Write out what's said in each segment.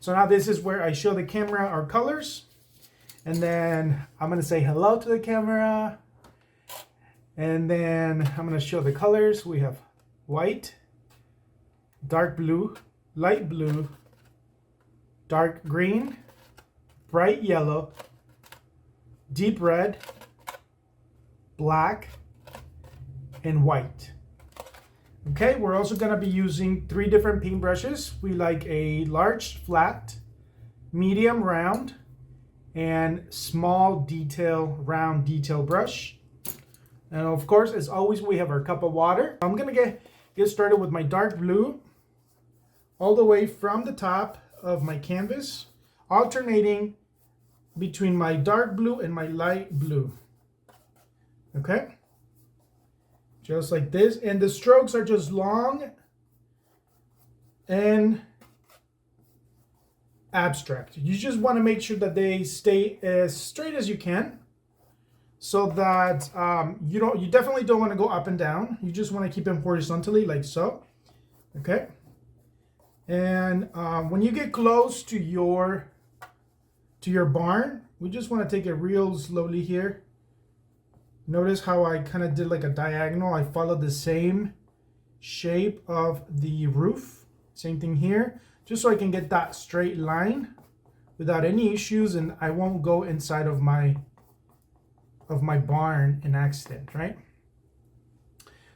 So now this is where I show the camera our colors. And then I'm going to say hello to the camera. And then I'm going to show the colors. We have white, dark blue, light blue, dark green, bright yellow, deep red, black, and white. Okay, we're also going to be using 3 different paintbrushes. We like a large flat, medium round, and small detail round detail brush. And of course, as always, we have our cup of water. I'm going to get started with my dark blue all the way from the top of my canvas, alternating between my dark blue and my light blue. Okay? Just like this. And the strokes are just long and abstract. You just want to make sure that they stay as straight as you can, so that you definitely don't want to go up and down. You just want to keep them horizontally like so. Okay? And when you get close to your barn, we just want to take it real slowly here. Notice how I kind of did like a diagonal. I followed the same shape of the roof. Same thing here, just so I can get that straight line without any issues, and I won't go inside of my barn in accident, right?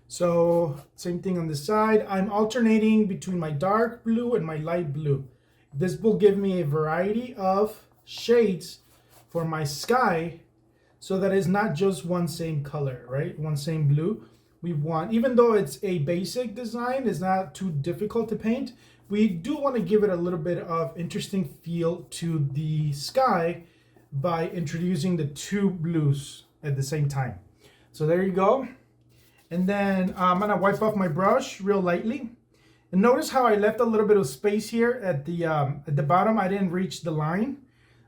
So same thing on the side. I'm alternating between my dark blue and my light blue. This will give me a variety of shades for my sky, so that it's not just one same color, right? One same blue. We want, even though it's a basic design, it's not too difficult to paint, we do want to give it a little bit of interesting feel to the sky by introducing the 2 blues at the same time. So there you go. And then I'm gonna wipe off my brush real lightly. And notice how I left a little bit of space here at the bottom. I didn't reach the line.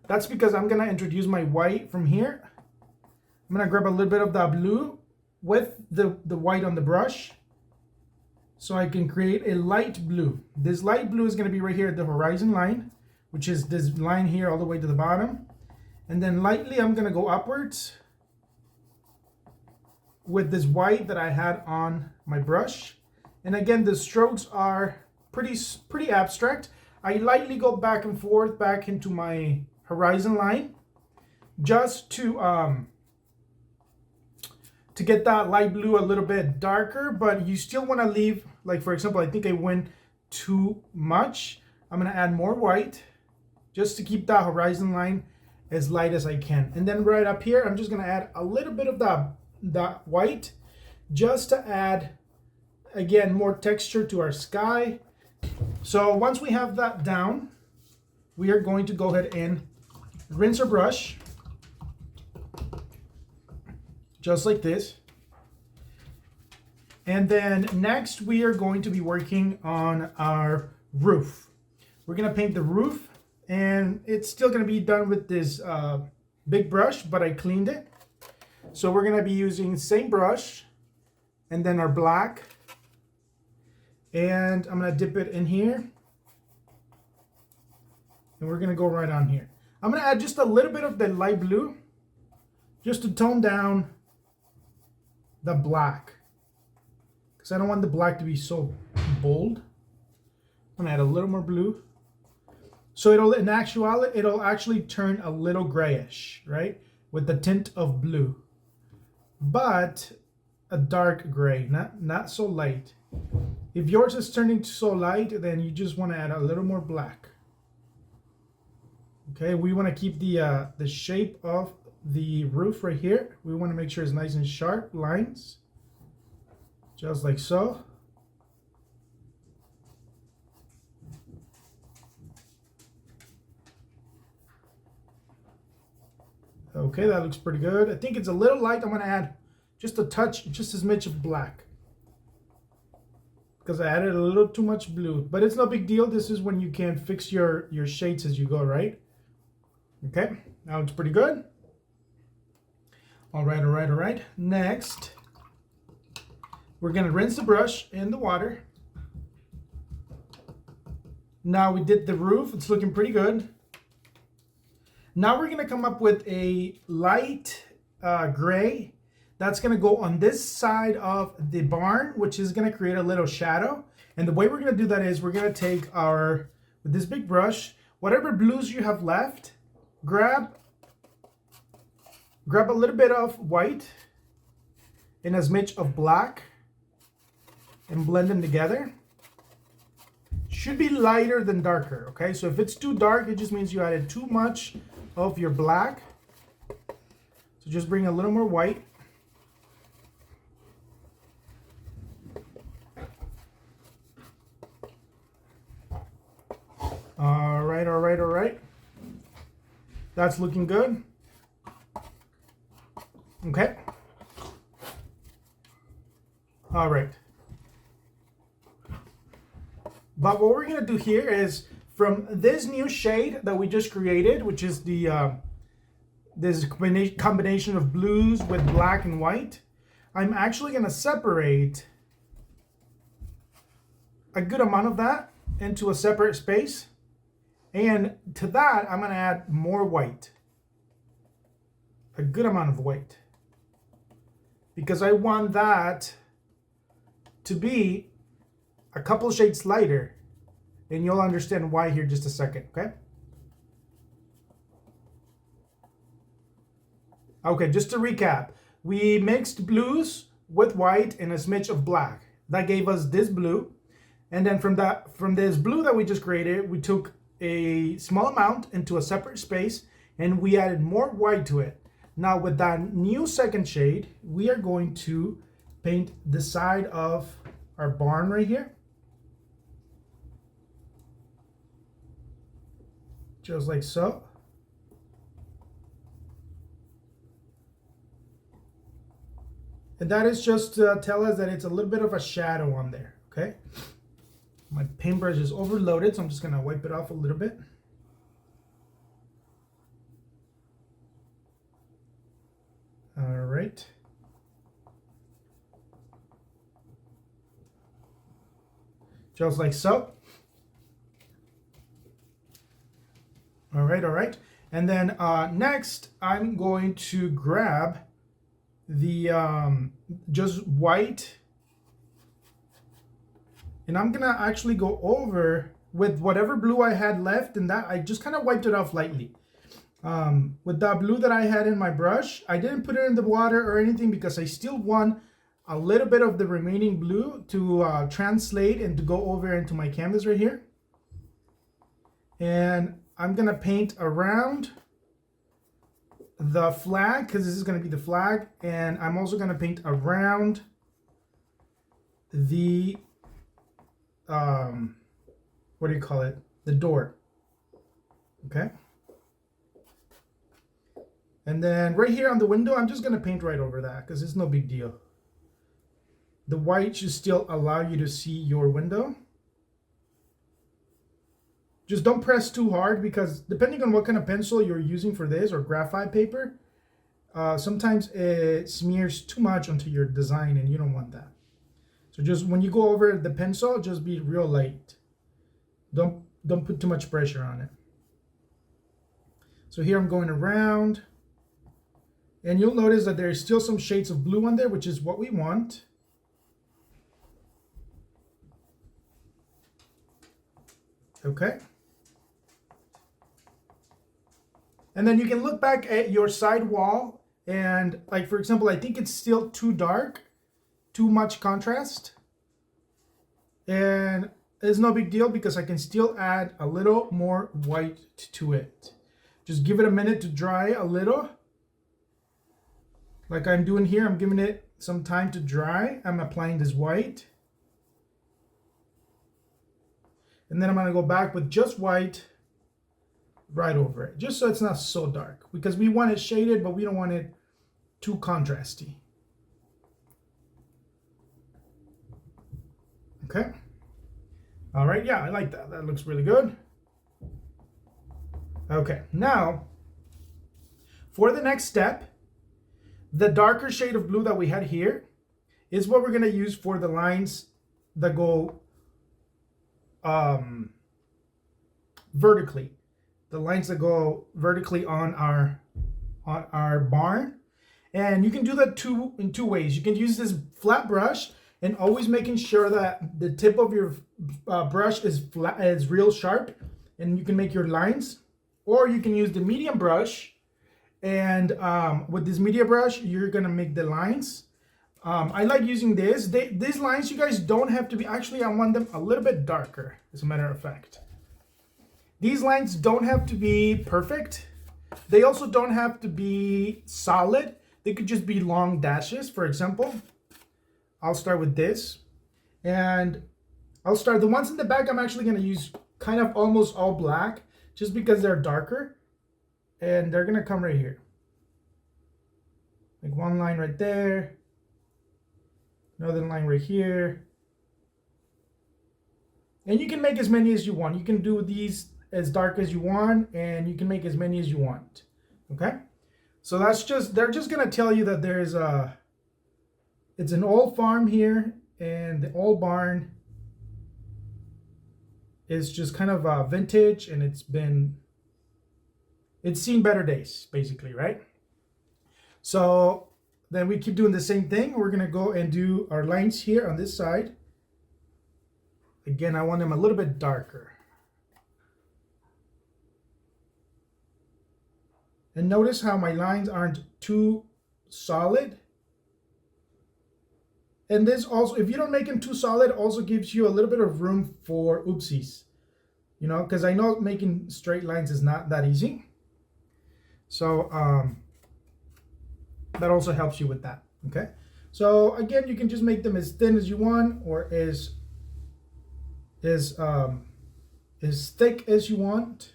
That's because I'm gonna introduce my white from here. I'm gonna grab a little bit of that blue with the white on the brush, so I can create a light blue. This light blue is gonna be right here at the horizon line, which is this line here all the way to the bottom. And then lightly, I'm gonna go upwards with this white that I had on my brush. And again, the strokes are pretty abstract. I lightly go back and forth back into my horizon line just to get that light blue a little bit darker, but you still want to leave, like for example, I think I went too much. I'm going to add more white just to keep that horizon line as light as I can. And then right up here, I'm just going to add a little bit of that white just to add, again, more texture to our sky. So once we have that down, we are going to go ahead and rinse our brush just like this. And then next we are going to be working on our roof. We're going to paint the roof, and it's still going to be done with this big brush, but I cleaned it. So we're going to be using the same brush and then our black. And I'm going to dip it in here. And we're going to go right on here. I'm going to add just a little bit of the light blue just to tone down the black, because I don't want the black to be so bold. I'm going to add a little more blue. So in actuality, it'll actually turn a little grayish, right? With the tint of blue. But a dark gray, not so light. If yours is turning so light, then you just want to add a little more black. Okay, we want to keep the shape of the roof right here. We want to make sure it's nice and sharp lines, just like so. Okay, that looks pretty good. I think it's a little light. I'm going to add just a touch, just as much of black, because I added a little too much blue. But it's no big deal. This is when you can fix your shades as you go, right? Okay, now it's pretty good. All right. Next, we're going to rinse the brush in the water. Now we did the roof. It's looking pretty good. Now we're going to come up with a light gray. That's going to go on this side of the barn, which is going to create a little shadow. And the way we're going to do that is we're going to take with this big brush, whatever blues you have left, grab a little bit of white and a smidge of black and blend them together. Should be lighter than darker, okay? So if it's too dark, it just means you added too much of your black. So just bring a little more white. All right. That's looking good. Okay. All right. But what we're going to do here is from this new shade that we just created, which is the this combination of blues with black and white, I'm actually going to separate a good amount of that into a separate space. And to that, I'm going to add more white. A good amount of white. Because I want that to be a couple shades lighter. And you'll understand why here in just a second, okay? Okay, just to recap. We mixed blues with white and a smidge of black. That gave us this blue. And then from this blue that we just created, we took a small amount into a separate space and we added more white to it. Now with that new second shade, we are going to paint the side of our barn right here. Just like so. And that is just to tell us that it's a little bit of a shadow on there, okay? My paintbrush is overloaded, so I'm just gonna wipe it off a little bit. All right. Just like so. All right. And then next, I'm going to grab the just white. And I'm gonna actually go over with whatever blue I had left, and that I just kind of wiped it off lightly. With that blue that I had in my brush, I didn't put it in the water or anything because I still want a little bit of the remaining blue to translate and to go over into my canvas right here. And I'm gonna paint around the flag because this is gonna be the flag, and I'm also gonna paint around the what do you call it? The door. Okay. And then right here on the window, I'm just gonna paint right over that because it's no big deal. The white should still allow you to see your window. Just don't press too hard because depending on what kind of pencil you're using for this or graphite paper, sometimes it smears too much onto your design and you don't want that. So just when you go over the pencil, just be real light. Don't put too much pressure on it. So here I'm going around. And you'll notice that there's still some shades of blue on there, which is what we want. Okay. And then you can look back at your side wall and, like, for example, I think it's still too dark, too much contrast. And it's no big deal because I can still add a little more white to it. Just give it a minute to dry a little. Like I'm doing here, I'm giving it some time to dry. I'm applying this white. And then I'm gonna go back with just white right over it, just so it's not so dark, because we want it shaded, but we don't want it too contrasty. Okay. All right, yeah, I like that. That looks really good. Okay, now for the next step, the darker shade of blue that we had here is what we're gonna use for the lines that go vertically, the lines that go vertically on our barn. And you can do that in two ways. You can use this flat brush and always making sure that the tip of your brush is flat, is real sharp, and you can make your lines. Or you can use the medium brush, and with this medium brush, you're gonna make the lines. I like using this. These lines, you guys don't have to be, actually I want them a little bit darker, as a matter of fact. These lines don't have to be perfect. They also don't have to be solid. They could just be long dashes. For example, I'll start with this, and I'll start, the ones in the back I'm actually gonna use kind of almost all black, just because they're darker, and they're gonna come right here. Like one line right there, another line right here. And you can make as many as you want. You can do these as dark as you want, and you can make as many as you want. Okay? So that's just, they're just gonna tell you that there's it's an old farm here, and the old barn is just kind of vintage, and it's seen better days, basically, right? So then we keep doing the same thing. We're gonna go and do our lines here on this side. Again, I want them a little bit darker. And notice how my lines aren't too solid. And this also, if you don't make them too solid, also gives you a little bit of room for oopsies. You know, because I know making straight lines is not that easy. So that also helps you with that, okay? So again, you can just make them as thin as you want, or as thick as you want.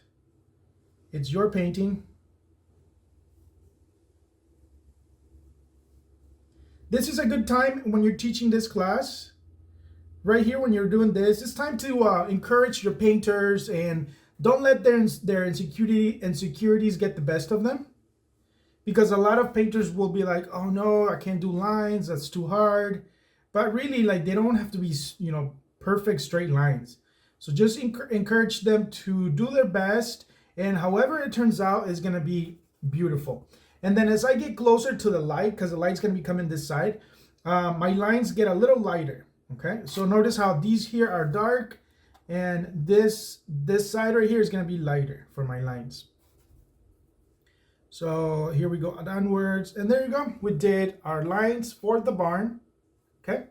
It's your painting. This is a good time when you're teaching this class. Right here, when you're doing this, it's time to encourage your painters, and don't let their insecurities get the best of them. Because a lot of painters will be like, oh no, I can't do lines, that's too hard. But really, like, they don't have to be, you know, perfect straight lines. So just encourage them to do their best, and however it turns out is gonna be beautiful. And then as I get closer to the light, because the light's gonna be coming this side, my lines get a little lighter, okay? So notice how these here are dark, and this side right here is gonna be lighter for my lines. So here we go downwards, and there you go. We did our lines for the barn, okay?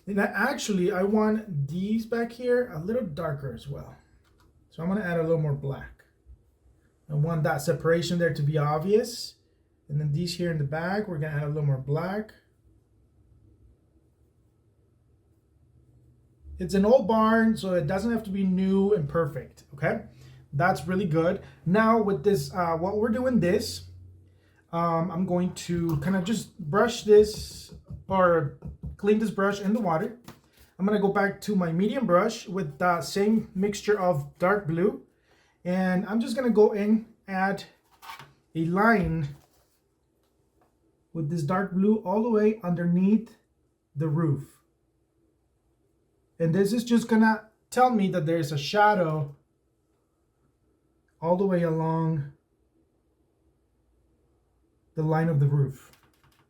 And actually, I want these back here a little darker as well. So I'm gonna add a little more black. I want that separation there to be obvious. And then these here in the back, we're gonna add a little more black. It's an old barn, so it doesn't have to be new and perfect, okay? That's really good. Now with this, what we're doing this, I'm going to kind of just brush this, or clean this brush in the water. I'm gonna go back to my medium brush with the same mixture of dark blue. And I'm just gonna go in, add a line with this dark blue all the way underneath the roof. And this is just gonna tell me that there's a shadow all the way along the line of the roof,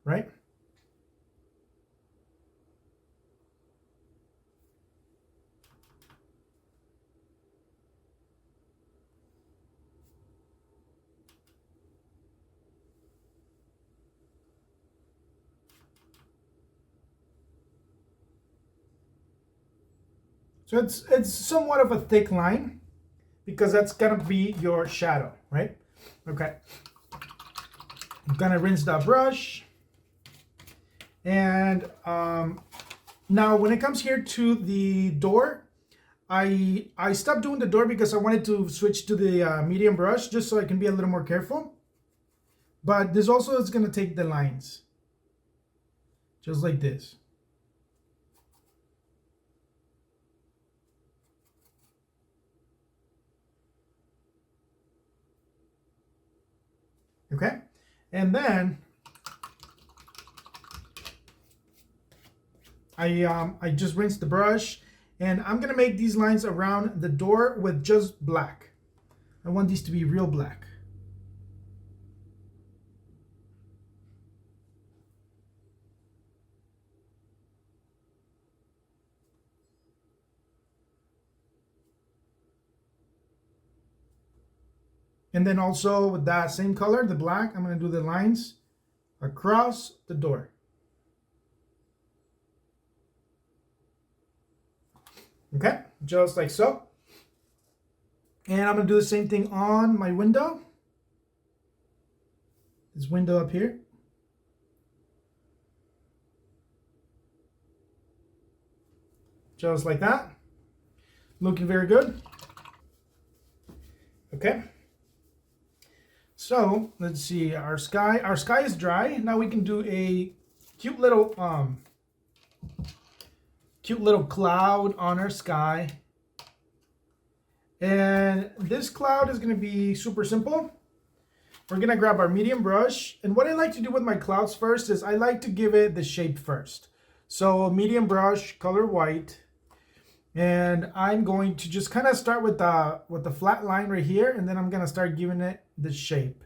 right? So it's somewhat of a thick line, because that's gonna be your shadow, right? Okay. I'm gonna rinse that brush. And now when it comes here to the door, I stopped doing the door because I wanted to switch to the medium brush, just so I can be a little more careful. But this also is gonna take the lines, just like this. Okay, and then I just rinsed the brush, and I'm gonna make these lines around the door with just black. I want these to be real black. And then also with that same color, the black, I'm going to do the lines across the door. Okay, just like so. And I'm going to do the same thing on my window. This window up here. Just like that. Looking very good. Okay. So let's see, our sky is dry. Now we can do a cute little cloud on our sky. And this cloud is going to be super simple. We're going to grab our medium brush. And what I like to do with my clouds first is I like to give it the shape first. So medium brush, color white. And I'm going to just kind of start with the flat line right here. And then I'm going to start giving it the shape.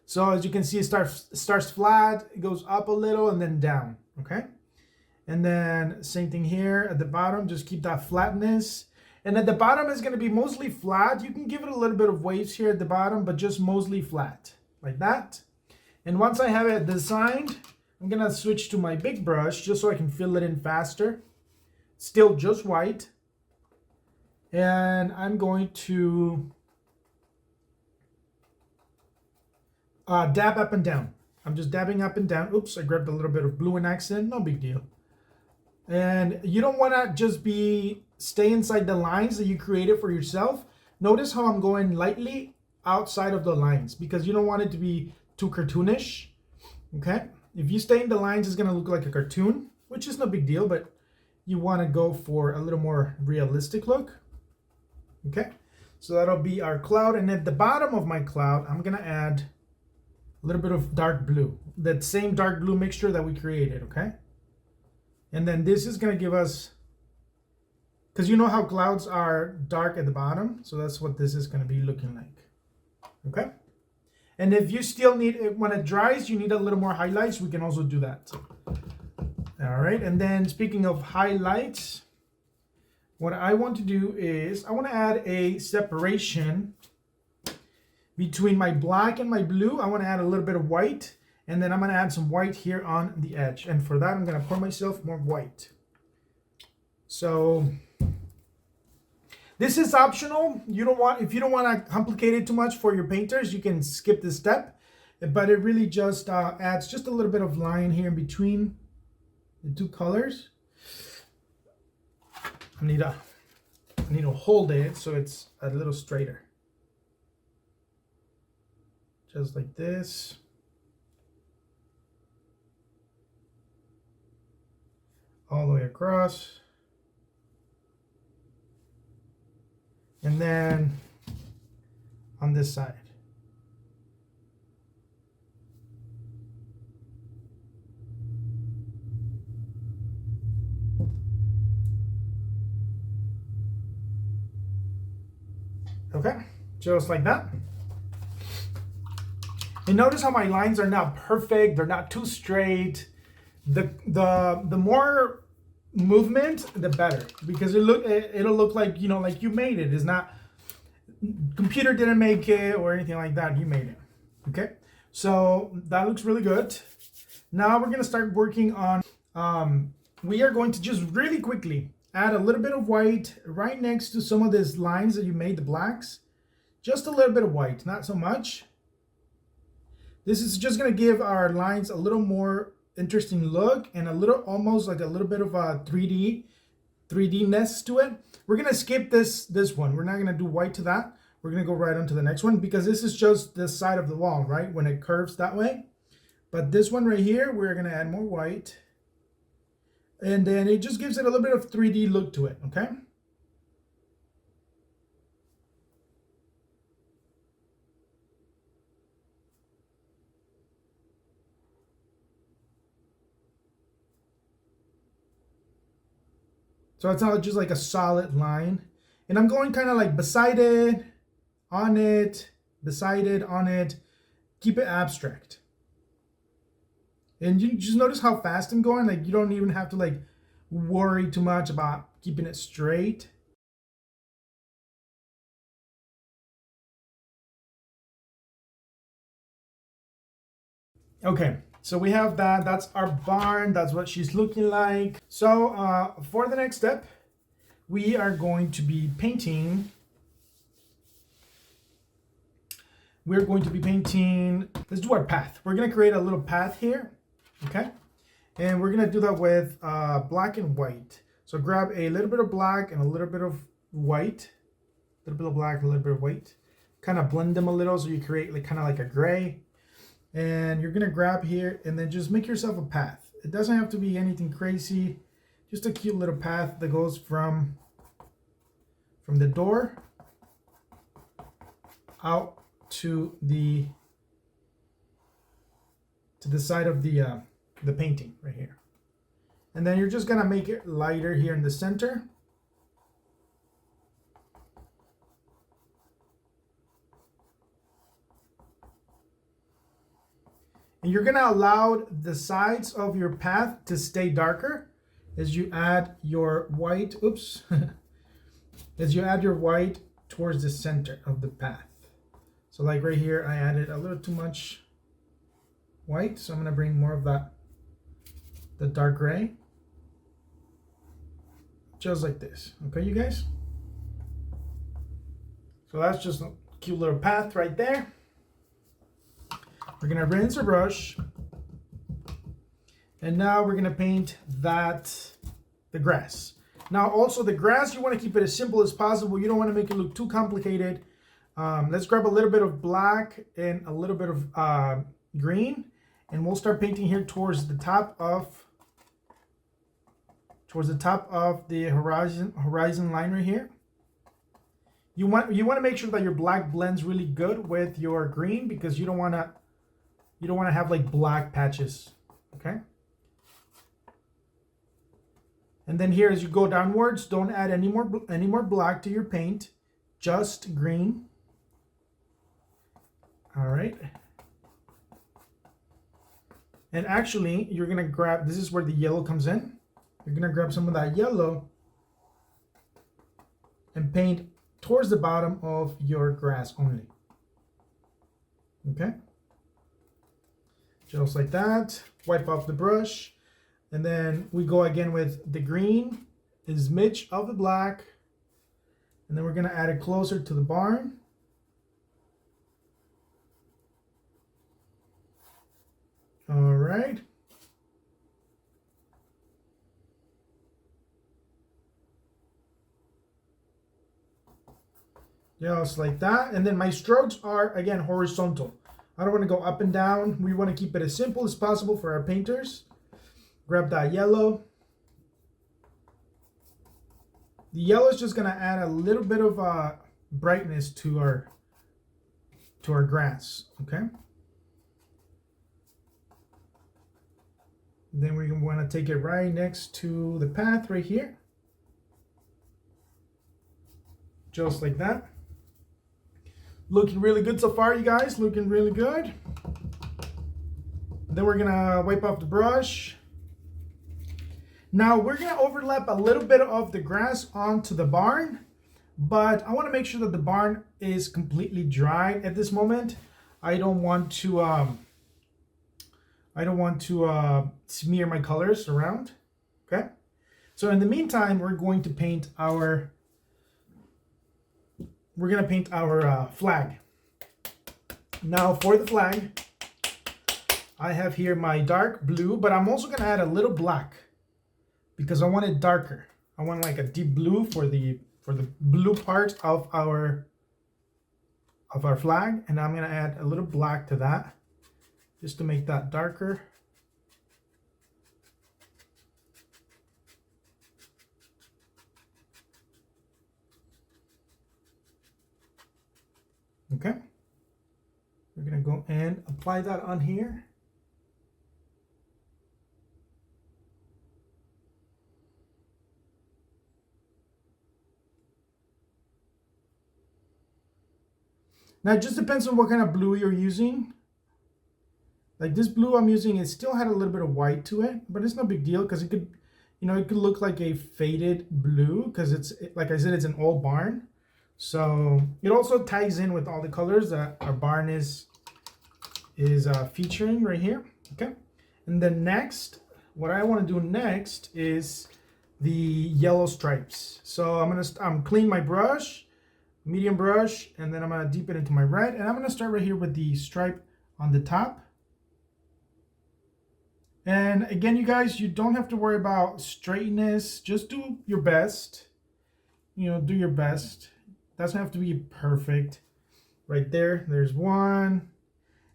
So as you can see, it starts flat, it goes up a little and then down, okay? And then same thing here at the bottom, just keep that flatness. And at the bottom is going to be mostly flat. You can give it a little bit of waves here at the bottom, but just mostly flat, like that. And once I have it designed, I'm going to switch to my big brush just so I can fill it in faster. Still just white. And I'm going to dab up and down. I'm just dabbing up and down. Oops, I grabbed a little bit of blue in accent. No big deal. And you don't want to just stay inside the lines that you created for yourself. Notice how I'm going lightly outside of the lines because you don't want it to be too cartoonish. Okay? If you stay in the lines, it's going to look like a cartoon, which is no big deal, but you want to go for a little more realistic look. Okay? So that'll be our cloud. And at the bottom of my cloud, I'm going to add a little bit of dark blue, that same dark blue mixture that we created, okay? And then this is going to give us, because you know how clouds are dark at the bottom, so that's what this is going to be looking like, okay? And if you still need it, when it dries, you need a little more highlights, we can also do that. All right, and then speaking of highlights, what I want to do is I want to add a separation between my black and my blue. I want to add a little bit of white, and then I'm going to add some white here on the edge. And for that, I'm going to pour myself more white. So this is optional. If you don't want to complicate it too much for your painters, you can skip this step. But it really just adds just a little bit of line here in between the two colors. I need to hold it so it's a little straighter. Just like this. All the way across. And then on this side. Okay, just like that. And notice how my lines are not perfect, they're not too straight. The more movement, the better, because it'll look like, like you made it. It's not, computer didn't make it or anything like that, you made it. Okay, so that looks really good. Now we're gonna start working on, we are going to just really quickly add a little bit of white right next to some of these lines that you made, the blacks. Just a little bit of white, not so much. This is just going to give our lines a little more interesting look and a little, almost like a little bit of a 3D-ness to it. We're going to skip this one. We're not going to do white to that. We're going to go right on to the next one because this is just this side of the wall, right? When it curves that way. But this one right here, we're going to add more white. And then it just gives it a little bit of 3D look to it, okay? So it's not just like a solid line. And I'm going kind of like beside it, on it, beside it, on it. Keep it abstract. And you just notice how fast I'm going. Like, you don't even have to like worry too much about keeping it straight. Okay, so we have that. That's our barn. That's what she's looking like. So for the next step, we are going to be painting. We're going to be painting, let's do our path. We're gonna create a little path here, okay? And we're gonna do that with black and white. So grab a little bit of black and a little bit of white, a little bit of black, a little bit of white. Kind of blend them a little so you create like kind of like a gray. And you're gonna grab here and then just make yourself a path. It doesn't have to be anything crazy, just a cute little path that goes from the door out to the side of the painting right here. And then you're just gonna make it lighter here in the center. And you're gonna allow the sides of your path to stay darker as you add your white, oops, as you add your white towards the center of the path. So like right here, I added a little too much white, so I'm gonna bring more of that, the dark gray, just like this, okay, you guys? So that's just a cute little path right there. We're gonna rinse our brush. And now we're gonna paint the grass. Now also the grass, you wanna keep it as simple as possible. You don't wanna make it look too complicated. Let's grab a little bit of black and a little bit of green. And we'll start painting here towards the top of the horizon line right here. You want to make sure that your black blends really good with your green, because you don't want to have like black patches, okay? And then here, as you go downwards, don't add any more black to your paint, just green. All right. And actually, you're gonna grab, this is where the yellow comes in. You're gonna grab some of that yellow and paint towards the bottom of your grass only. Okay? Just like that. Wipe off the brush. And then we go again with the green, a smidge of the black. And then we're gonna add it closer to the barn. All right. Just like that. And then my strokes are, again, horizontal. I don't want to go up and down. We want to keep it as simple as possible for our painters. Grab that yellow. The yellow is just going to add a little bit of brightness to our grass, okay? Then we want to take it right next to the path right here. Just like that. Looking really good so far, you guys. Looking really good. Then we're gonna wipe off the brush. Now we're gonna overlap a little bit of the grass onto the barn, but I want to make sure that the barn is completely dry at this moment. I don't want to smear my colors around. Okay. So in the meantime, we're going to paint our flag. Now for the flag, I have here my dark blue, but I'm also gonna add a little black because I want it darker. I want like a deep blue for the blue part of our flag, and I'm gonna add a little black to that just to make that darker. Okay, we're gonna go and apply that on here. Now it just depends on what kind of blue you're using. Like this blue I'm using, it still had a little bit of white to it, but it's no big deal because it could, it could look like a faded blue because like I said, it's an old barn. So it also ties in with all the colors that our barn is featuring right here. Okay, and then next, what I want to do next is the yellow stripes. So I'm clean my brush, medium brush, and then I'm gonna deep it into my red, and I'm gonna start right here with the stripe on the top. And again, you guys, you don't have to worry about straightness. Just do your best. Do your best. Doesn't have to be perfect. Right there, there's one.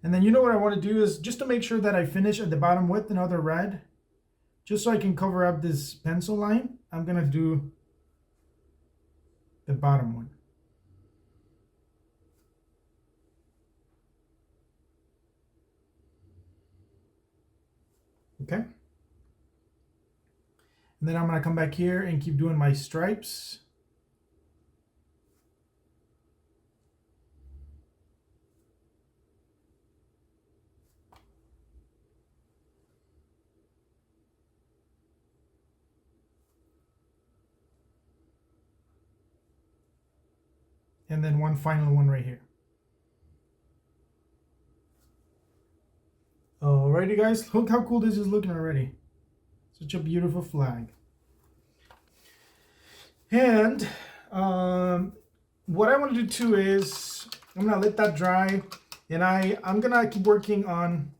And then what I want to do is just to make sure that I finish at the bottom with another red, just so I can cover up this pencil line, I'm going to do the bottom one. Okay. And then I'm going to come back here and keep doing my stripes. And then one final one right here. Alrighty guys, look how cool this is looking already. Such a beautiful flag. And what I want to do too is I'm gonna let that dry, and I'm gonna keep working on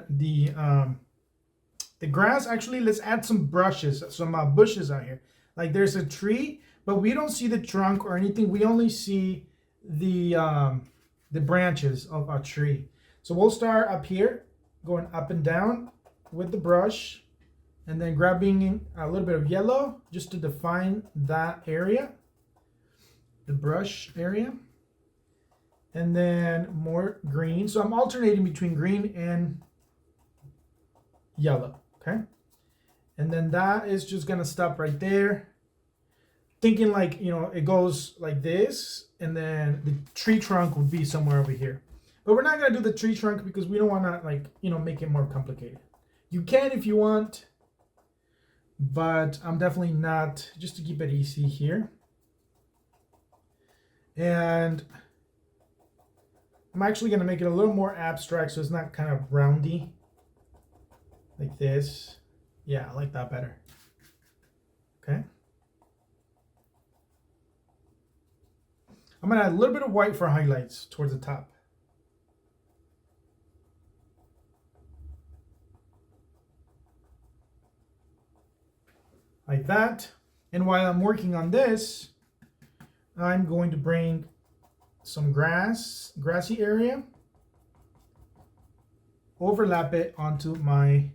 the grass. Actually, let's add some brushes, some bushes out here. Like there's a tree, but we don't see the trunk or anything. We only see the branches of a tree. So we'll start up here, going up and down with the brush, and then grabbing a little bit of yellow just to define that area, the brush area, and then more green. So I'm alternating between green and yellow, okay? And then that is just gonna stop right there. Thinking like, it goes like this, and then the tree trunk would be somewhere over here. But we're not gonna do the tree trunk because we don't wanna make it more complicated. You can if you want, but I'm definitely not, just to keep it easy here. And I'm actually gonna make it a little more abstract so it's not kind of roundy, like this. Yeah, I like that better. Okay. I'm gonna add a little bit of white for highlights towards the top. Like that. And while I'm working on this, I'm going to bring some grassy area, overlap it onto my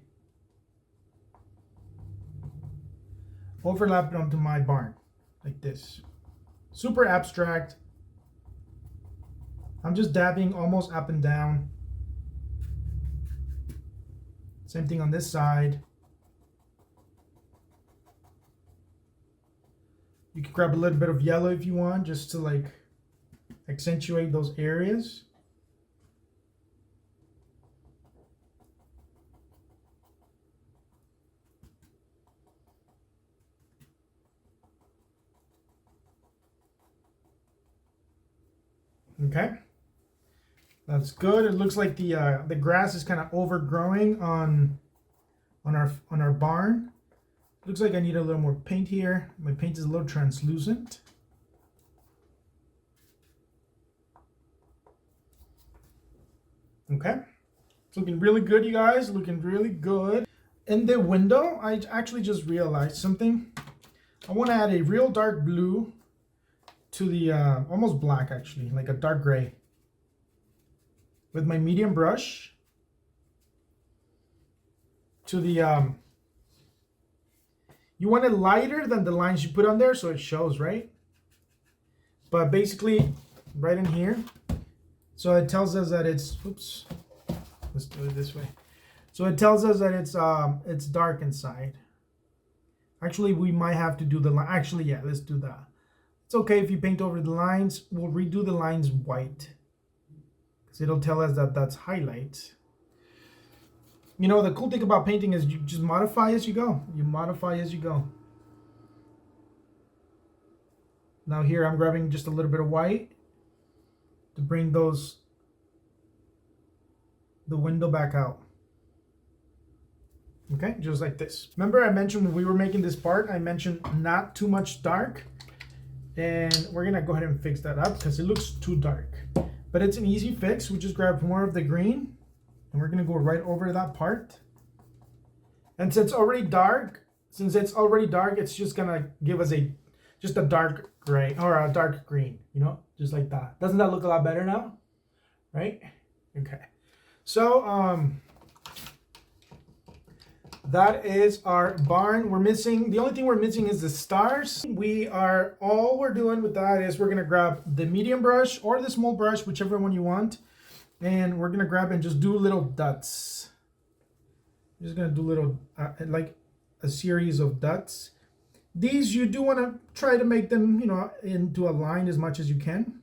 barn, like this. Super abstract. I'm just dabbing almost up and down. Same thing on this side. You can grab a little bit of yellow if you want, just to accentuate those areas. Okay, that's good. It looks like the grass is kind of overgrowing on our barn. Looks like I need a little more paint here. My paint is a little translucent. Okay, it's looking really good, you guys. Looking really good. In the window, I actually just realized something. I want to add a real dark blue to the almost black, actually, like a dark gray, with my medium brush to the you want it lighter than the lines you put on there so it shows, right? But basically right in here, so it tells us that it's, oops, let's do it this way. So it tells us that it's dark inside. Actually, we might have to do the line. Actually, yeah, let's do that. It's okay if you paint over the lines. We'll redo the lines white because it'll tell us that that's highlight. You know, the cool thing about painting is you just modify as you go. You modify as you go. Now here I'm grabbing just a little bit of white to bring the window back out. Okay, just like this. Remember I mentioned when we were making this part, I mentioned not too much dark. And we're gonna go ahead and fix that up because it looks too dark. But it's an easy fix. We just grab more of the green and we're gonna go right over that part. And since it's already dark, it's just gonna give us just a dark gray or a dark green, you know, just like that. Doesn't that look a lot better now? Right? Okay. So that is our barn. The only thing we're missing is the stars. All we're doing with that is we're gonna grab the medium brush or the small brush, whichever one you want. And we're gonna grab and just do little dots. I'm just gonna do little, like a series of dots. These, you do wanna try to make them, you know, into a line as much as you can.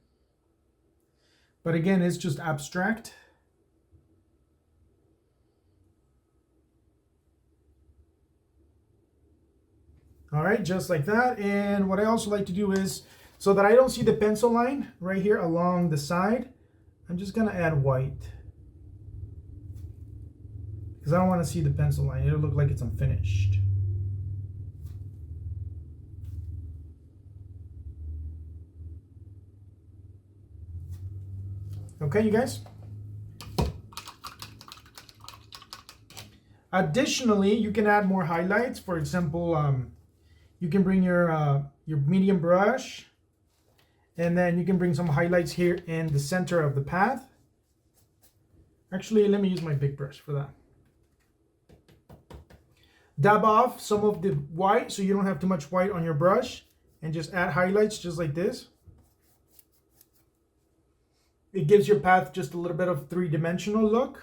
But again, it's just abstract. All right, just like that. And what I also like to do is, so that I don't see the pencil line right here along the side, I'm just gonna add white. Because I don't wanna see the pencil line. It'll look like it's unfinished. Okay, you guys? Additionally, you can add more highlights. For example, you can bring your medium brush, and then you can bring some highlights here in the center of the path. Actually, let me use my big brush for that. Dab off some of the white so you don't have too much white on your brush, and just add highlights just like this. It gives your path just a little bit of three-dimensional look.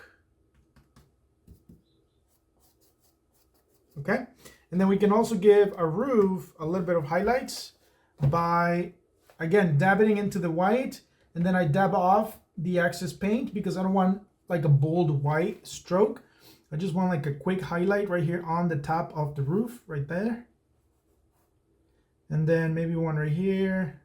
Okay, and then we can also give a roof a little bit of highlights by, again, dabbing into the white, and then I dab off the excess paint because I don't want like a bold white stroke. I just want like a quick highlight right here on the top of the roof, right there. And then maybe one right here.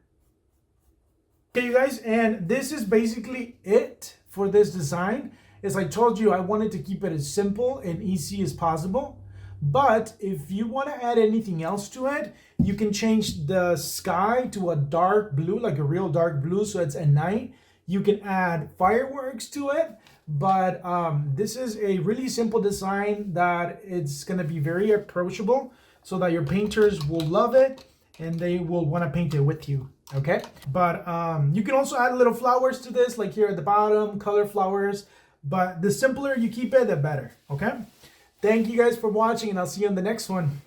Okay, you guys, and this is basically it for this design. As I told you, I wanted to keep it as simple and easy as possible. But if you want to add anything else to it, you can change the sky to a dark blue, like a real dark blue, so it's at night. You can add fireworks to it. But this is a really simple design that it's going to be very approachable so that your painters will love it and they will want to paint it with you. Okay, but you can also add little flowers to this, like here at the bottom, color flowers. But the simpler you keep it, the better. Okay, thank you guys for watching, and I'll see you in the next one.